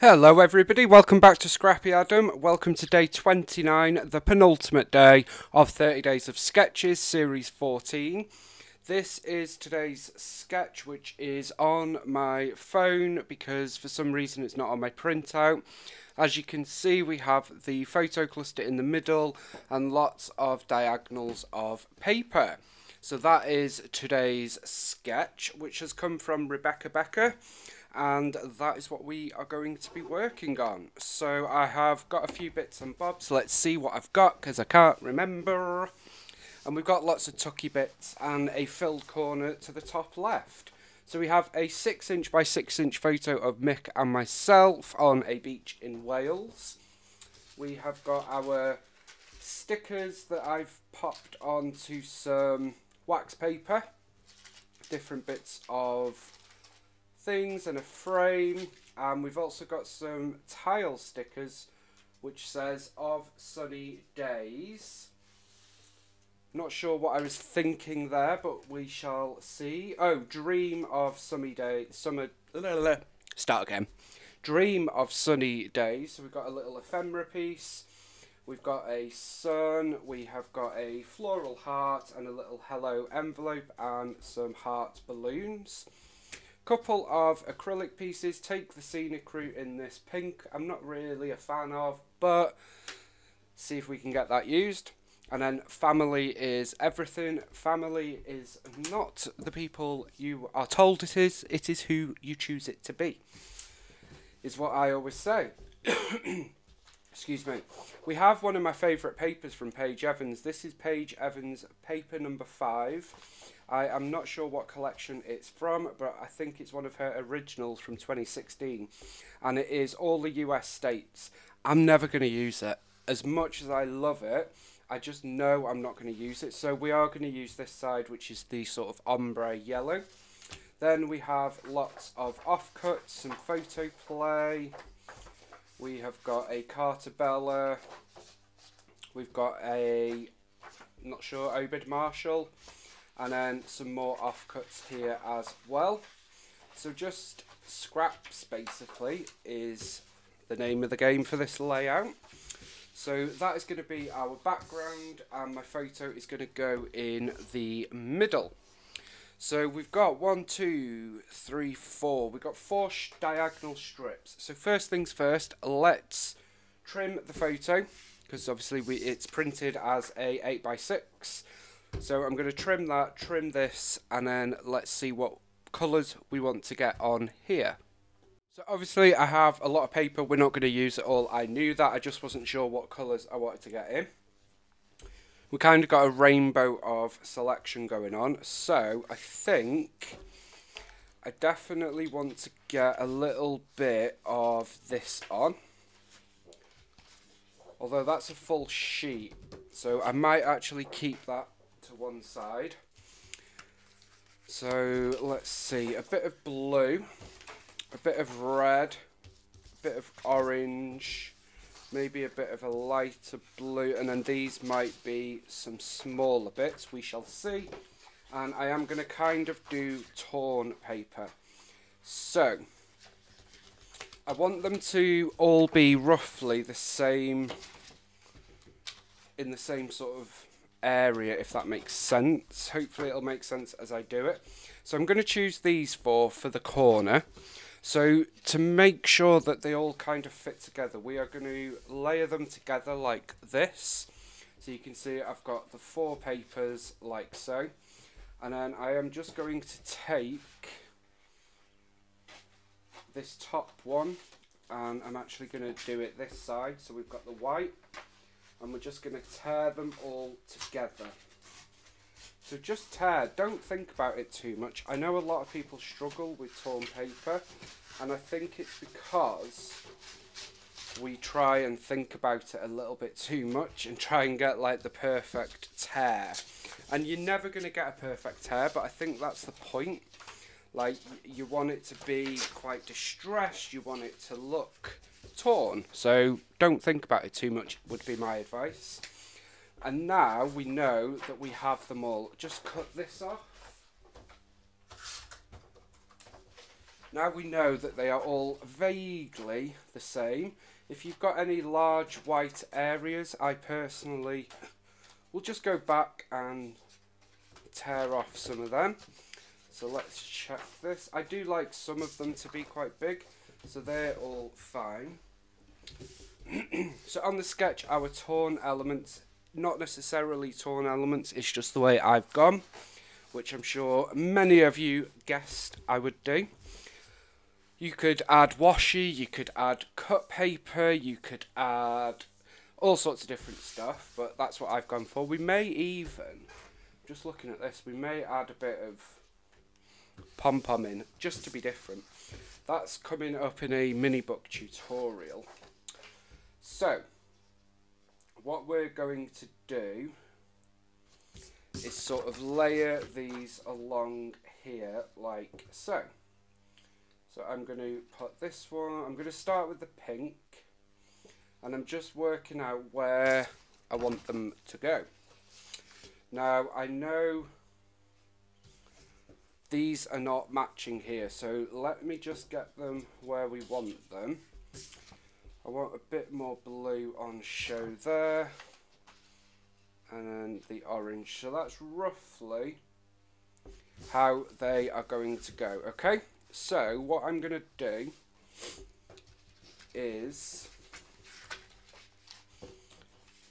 Hello everybody, welcome back to Scrappy Adam. Welcome to day 29, the penultimate day of 30 Days of Sketches, series 14. This is today's sketch, which is on my phone because for some reason it's not on my printout. As you can see, we have the photo cluster in the middle and lots of diagonals of paper. So that is today's sketch, which has come from Rebecca Becker. And that is what we are going to be working on. So I have got a few bits and bobs. Let's see what I've got because I can't remember. And we've got lots of tucky bits and a filled corner to the top left. So we have a 6" by 6" photo of Mick and myself on a beach in Wales. We have got our stickers that I've popped onto some wax paper. Different bits of things and a frame, and we've also got some tile stickers which says of sunny days. Not sure what I was thinking there, but we shall see. Oh, dream of sunny day, start again. Dream of sunny days. So we've got a little ephemera piece, we've got a sun, we have got a floral heart and a little hello envelope and some heart balloons. Couple of acrylic pieces. Take the scenic route in this pink. I'm not really a fan of, but see if we can get that used. And then family is everything. Family is not the people you are told it is who you choose it to be, is what I always say. Excuse me. We have one of my favourite papers from Paige Evans. This is Paige Evans paper number 5. I am not sure what collection it's from, but I think it's one of her originals from 2016. And it is all the US states. I'm never going to use it. As much as I love it, I just know I'm not going to use it. So we are going to use this side, which is the sort of ombre yellow. Then we have lots of offcuts, some photo play. We have got a Carter Bella. We've got a, not sure, Obed Marshall. And then some more offcuts here as well. So just scraps basically is the name of the game for this layout. So that is going to be our background and my photo is going to go in the middle. So we've got 1, 2, 3, 4. We've got 4 diagonal strips. So first things first, let's trim the photo because obviously it's printed as a 8 by 6. So I'm going to trim that, trim this, and then let's see what colours we want to get on here. So obviously I have a lot of paper, we're not going to use it all. I knew that, I just wasn't sure what colours I wanted to get in. We kind of got a rainbow of selection going on, so I think I definitely want to get a little bit of this on. Although that's a full sheet, so I might actually keep that to one side. So let's see, a bit of blue, a bit of red, a bit of orange, maybe a bit of a lighter blue, and then these might be some smaller bits, we shall see. And I am going to kind of do torn paper. So I want them to all be roughly the same, in the same sort of area, if that makes sense. Hopefully it'll make sense as I do it. So I'm going to choose these four for the corner. So to make sure that they all kind of fit together, we are going to layer them together like this. So you can see I've got the 4 papers like so. And then I am just going to take this top one and I'm actually going to do it this side. So we've got the white. And we're just going to tear them all together. So just tear, don't think about it too much. I know a lot of people struggle with torn paper, and I think it's because we try and think about it a little bit too much and try and get like the perfect tear. And you're never going to get a perfect tear, but I think that's the point. Like, you want it to be quite distressed, you want it to look torn, so don't think about it too much would be my advice. And now we know that we have them all. Just cut this off. Now we know that they are all vaguely the same. If you've got any large white areas, I personally will just go back and tear off some of them. So let's check this. I do like some of them to be quite big, so they're all fine. So on the sketch, our torn elements, not necessarily torn elements, it's just the way I've gone, which I'm sure many of you guessed I would do. You could add washi, you could add cut paper, you could add all sorts of different stuff, but that's what I've gone for. We may even, just looking at this, we may add a bit of pom-pom in, just to be different. That's coming up in a mini book tutorial. So, what we're going to do is sort of layer these along here like so. So I'm going to put this one, I'm going to start with the pink, and I'm just working out where I want them to go. Now I know these are not matching here, so let me just get them where we want them. I want a bit more blue on show there, and then the orange. So that's roughly how they are going to go, okay? So what I'm going to do is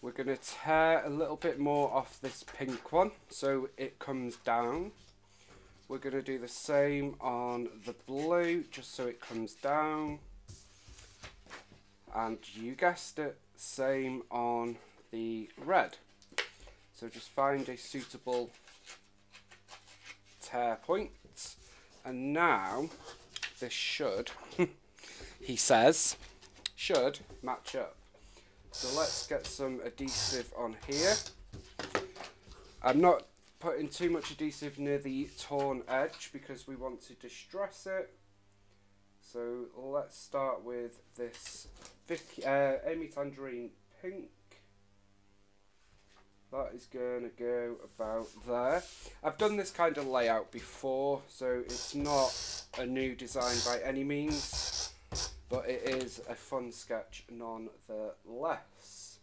we're going to tear a little bit more off this pink one so it comes down. We're going to do the same on the blue just so it comes down. And you guessed it, same on the red. So just find a suitable tear point. And now this should, he says, should match up. So let's get some adhesive on here. I'm not putting too much adhesive near the torn edge because we want to distress it. So let's start with this Amy Tangerine pink. That is going to go about there. I've done this kind of layout before, so it's not a new design by any means, but it is a fun sketch nonetheless.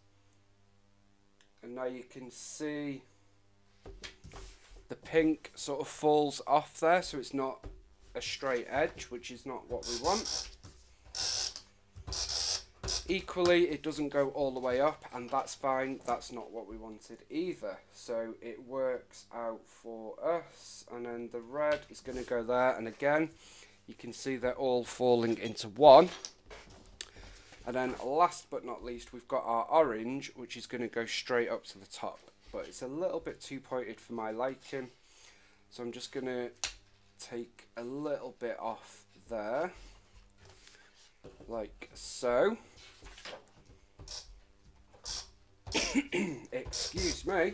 And now you can see the pink sort of falls off there, so it's not a straight edge, which is not what we want. Equally, it doesn't go all the way up, and that's fine. That's not what we wanted either. So it works out for us. And then the red is going to go there. And again, you can see they're all falling into one. And then last but not least, we've got our orange, which is going to go straight up to the top. But it's a little bit too pointed for my liking. So I'm just going to take a little bit off there. Like so. Excuse me.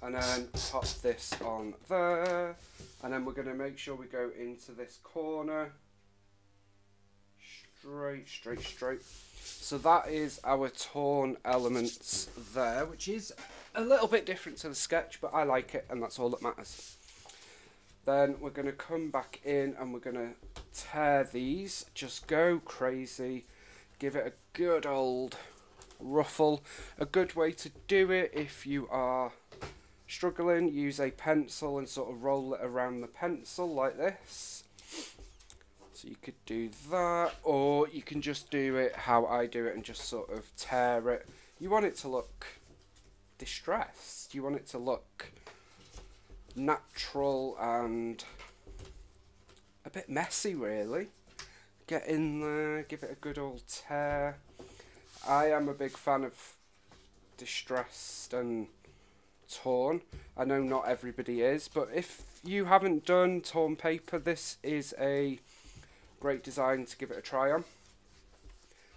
And then pop this on there, and then we're going to make sure we go into this corner straight. So that is our torn elements there, which is a little bit different to the sketch, but I like it and that's all that matters. Then we're going to come back in and we're going to tear these, just go crazy, give it a good old ruffle. A good way to do it, if you are struggling, use a pencil and sort of roll it around the pencil like this. So you could do that, or you can just do it how I do it and just sort of tear it. You want it to look distressed, you want it to look natural and a bit messy really. Get in there, give it a good old tear. I am a big fan of distressed and torn. I know not everybody is, but if you haven't done torn paper, this is a great design to give it a try on.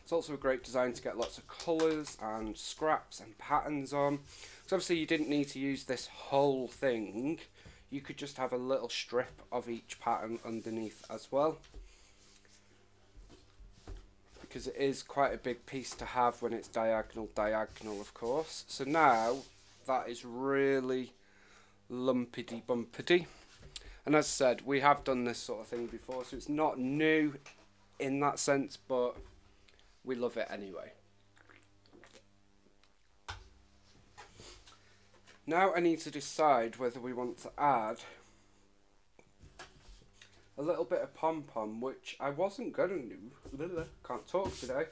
It's also a great design to get lots of colours and scraps and patterns on. So obviously you didn't need to use this whole thing. You could just have a little strip of each pattern underneath as well, because it is quite a big piece to have when it's diagonal of course. So now that is really lumpity bumpity, And as I said, we have done this sort of thing before, so it's not new in that sense, but we love it anyway. Now I need to decide whether we want to add a little bit of pom-pom, which I wasn't going to, can't talk today,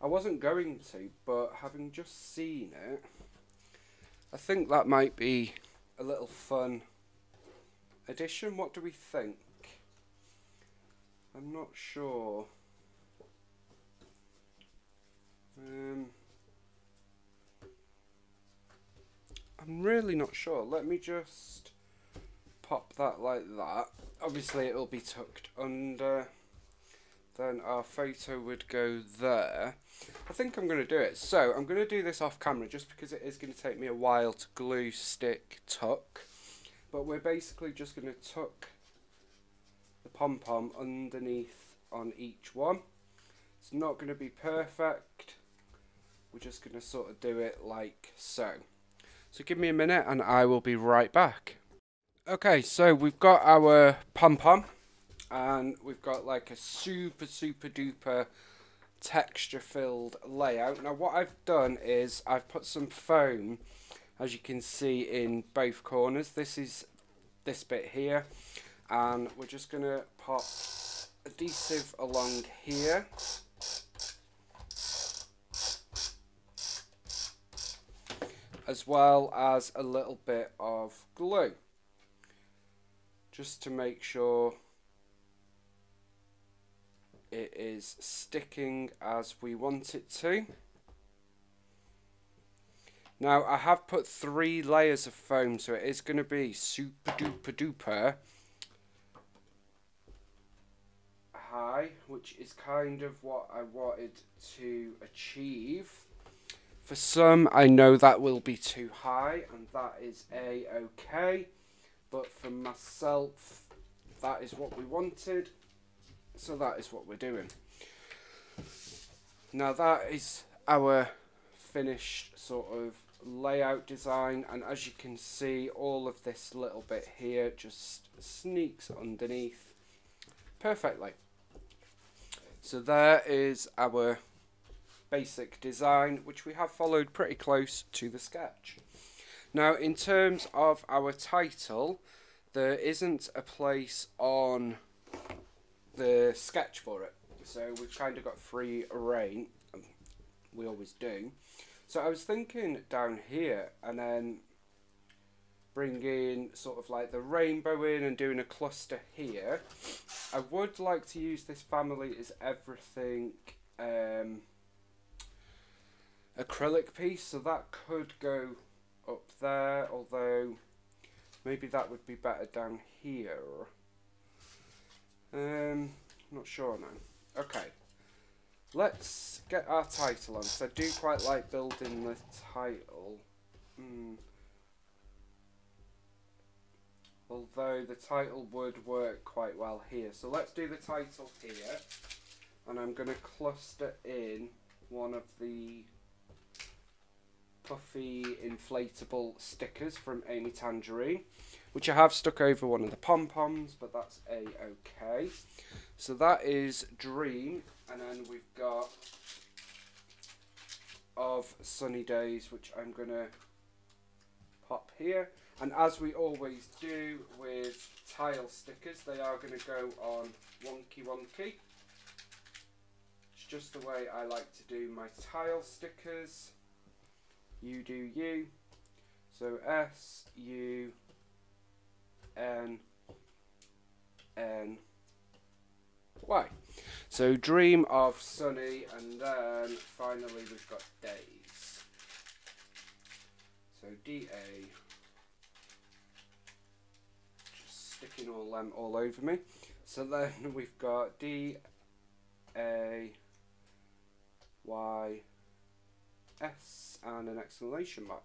I wasn't going to, but having just seen it, I think that might be a little fun addition. What do we think? I'm not sure. I'm really not sure. Let me just pop that like that. Obviously it'll be tucked under. Then our photo would go there. I think I'm going to do it. So I'm going to do this off camera just because it is going to take me a while to glue, stick, tuck. But we're basically just going to tuck the pom-pom underneath on each one. It's not going to be perfect. We're just going to sort of do it like so. So give me a minute and I will be right back. Okay, so we've got our pom-pom and we've got like a super duper texture filled layout. Now what I've done is I've put some foam, as you can see, in both corners. This is this bit here, and we're just going to pop adhesive along here. As well as a little bit of glue, just to make sure it is sticking as we want it to. Now I have put 3 layers of foam, so it is going to be super duper high, which is kind of what I wanted to achieve. For some, I know that will be too high, and that is a-okay. But for myself, that is what we wanted, so that is what we're doing. Now that is our finished sort of layout design, and as you can see, all of this little bit here just sneaks underneath perfectly. So there is our basic design, which we have followed pretty close to the sketch. Now in terms of our title, there isn't a place on the sketch for it, so we've kind of got free reign. We always do. So I was thinking down here and then bringing sort of like the rainbow in and doing a cluster here. I would like to use this family as everything acrylic piece, so that could go up there, although maybe that would be better down here. Not sure now. Okay, let's get our title on, because I do quite like building the title. Although the title would work quite well here. So let's do the title here, and I'm going to cluster in one of the puffy inflatable stickers from Amy Tangerine, which I have stuck over one of the pom-poms, but that's a-okay. So that is Dream, and then we've got Of Sunny Days, which I'm going to pop here. And as we always do with tile stickers, they are going to go on wonky wonky. It's just the way I like to do my tile stickers. You do you. So S-U-N-N-Y. So Dream of Sunny, and then finally we've got Days. So D-A. Just sticking all them all over me. So then we've got D-A-Y-S and an exclamation mark.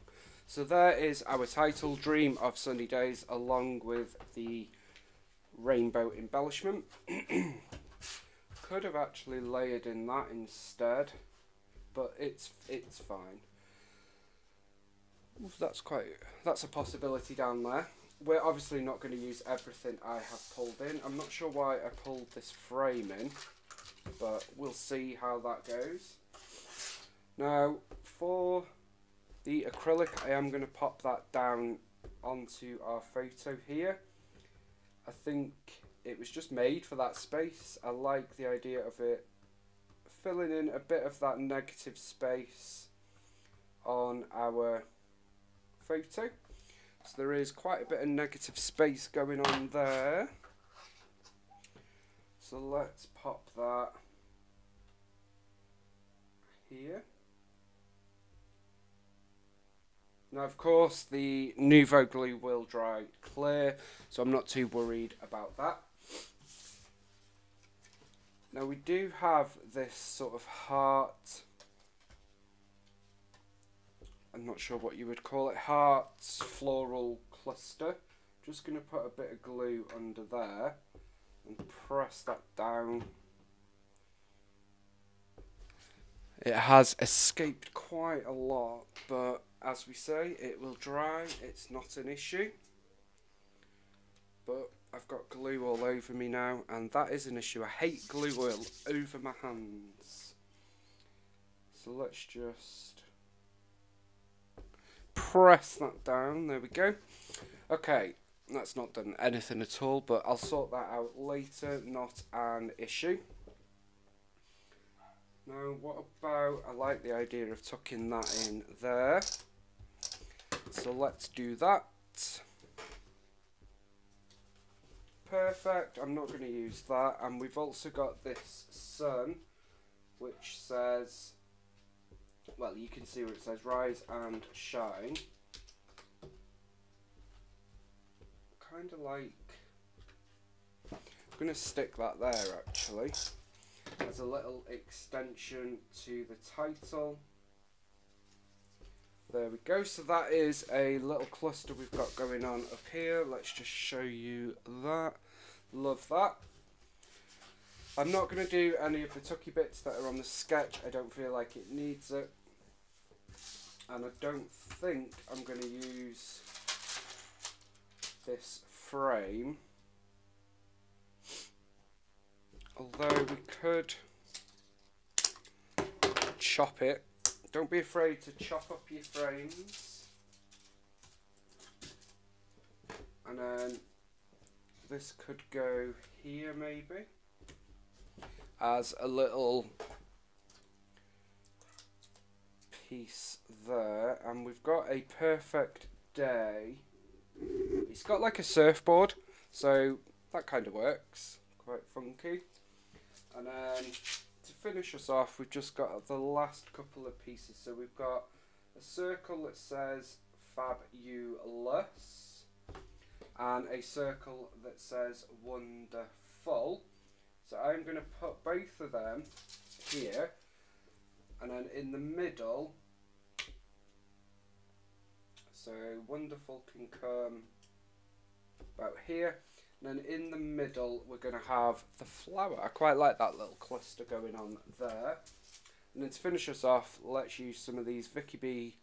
So there is our title, Dream of Sunny Days, along with the rainbow embellishment. Could have actually layered in that instead, but it's fine. Ooh, that's a possibility down there. we're obviously not going to use everything I have pulled in. I'm not sure why I pulled this frame in, but we'll see how that goes. Now, for the acrylic, I am going to pop that down onto our photo here. I think it was just made for that space. I like the idea of it filling in a bit of that negative space on our photo. So there is quite a bit of negative space going on there. So let's pop that here. Now, of course, the Nuvo glue will dry clear, so I'm not too worried about that. Now, we do have this sort of heart, I'm not sure what you would call it, hearts floral cluster. Just going to put a bit of glue under there and press that down. It has escaped quite a lot, but as we say, it will dry, it's not an issue. But I've got glue all over me now, and that is an issue. I hate glue oil over my hands. So let's just press that down, there we go. Okay, that's not done anything at all, but I'll sort that out later, not an issue. Now, what about, I like the idea of tucking that in there. So let's do that. Perfect, I'm not going to use that. And we've also got this sun, which says, well, you can see where it says rise and shine. Kind of like, I'm going to stick that there actually. As a little extension to the title. There we go, so that is a little cluster we've got going on up here. Let's just show you that. Love that. I'm not going to do any of the tucky bits that are on the sketch. I don't feel like it needs it. And I don't think I'm going to use this frame. Although we could chop it. Don't be afraid to chop up your frames. And then this could go here maybe as a little piece there. And we've got a perfect day. It's got like a surfboard, so that kind of works. Quite funky. And then to finish us off, we've just got the last couple of pieces. So we've got a circle that says fabulous and a circle that says wonderful. So I'm going to put both of them here, and then in the middle, so wonderful can come about here. And then in the middle, we're going to have the flower. I quite like that little cluster going on there. And then to finish us off, let's use some of these Vicky B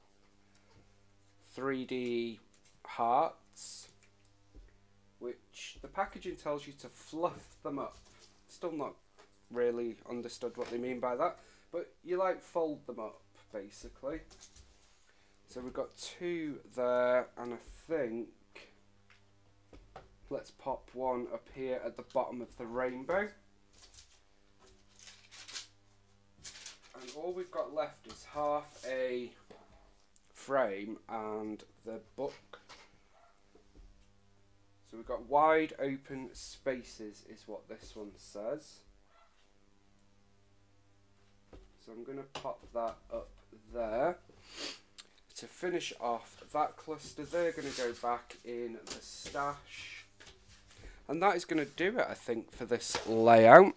3D hearts, which the packaging tells you to fluff them up. Still not really understood what they mean by that, but you like fold them up, basically. So we've got two there, and I think let's pop one up here at the bottom of the rainbow. And all we've got left is half a frame and the book. So we've got wide open spaces is what this one says. So I'm going to pop that up there. To finish off that cluster, they're going to go back in the stash. And that is going to do it, I think, for this layout.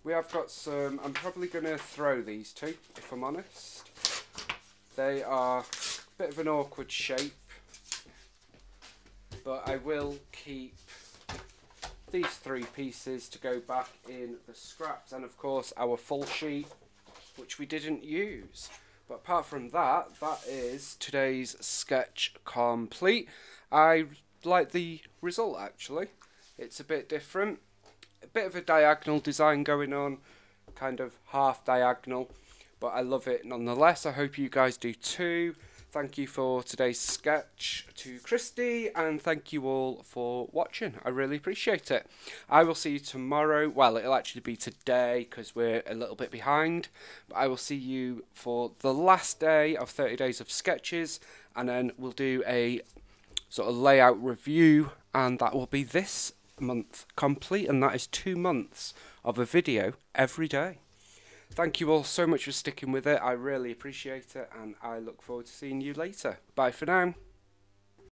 We have got some, I'm probably going to throw these two, if I'm honest. They are a bit of an awkward shape, but I will keep these three pieces to go back in the scraps. And of course, our full sheet, which we didn't use. But apart from that, that is today's sketch complete. I like the result actually. It's a bit different. A bit of a diagonal design going on, kind of half diagonal, but I love it nonetheless. I hope you guys do too. Thank you for today's sketch to Christy, and thank you all for watching. I really appreciate it. I will see you tomorrow. Well, it'll actually be today because we're a little bit behind. But I will see you for the last day of 30 Days of Sketches, and then we'll do a sort of layout review, and that will be this month complete, and that is 2 months of a video every day. Thank you all so much for sticking with it. I really appreciate it, and I look forward to seeing you later. Bye for now.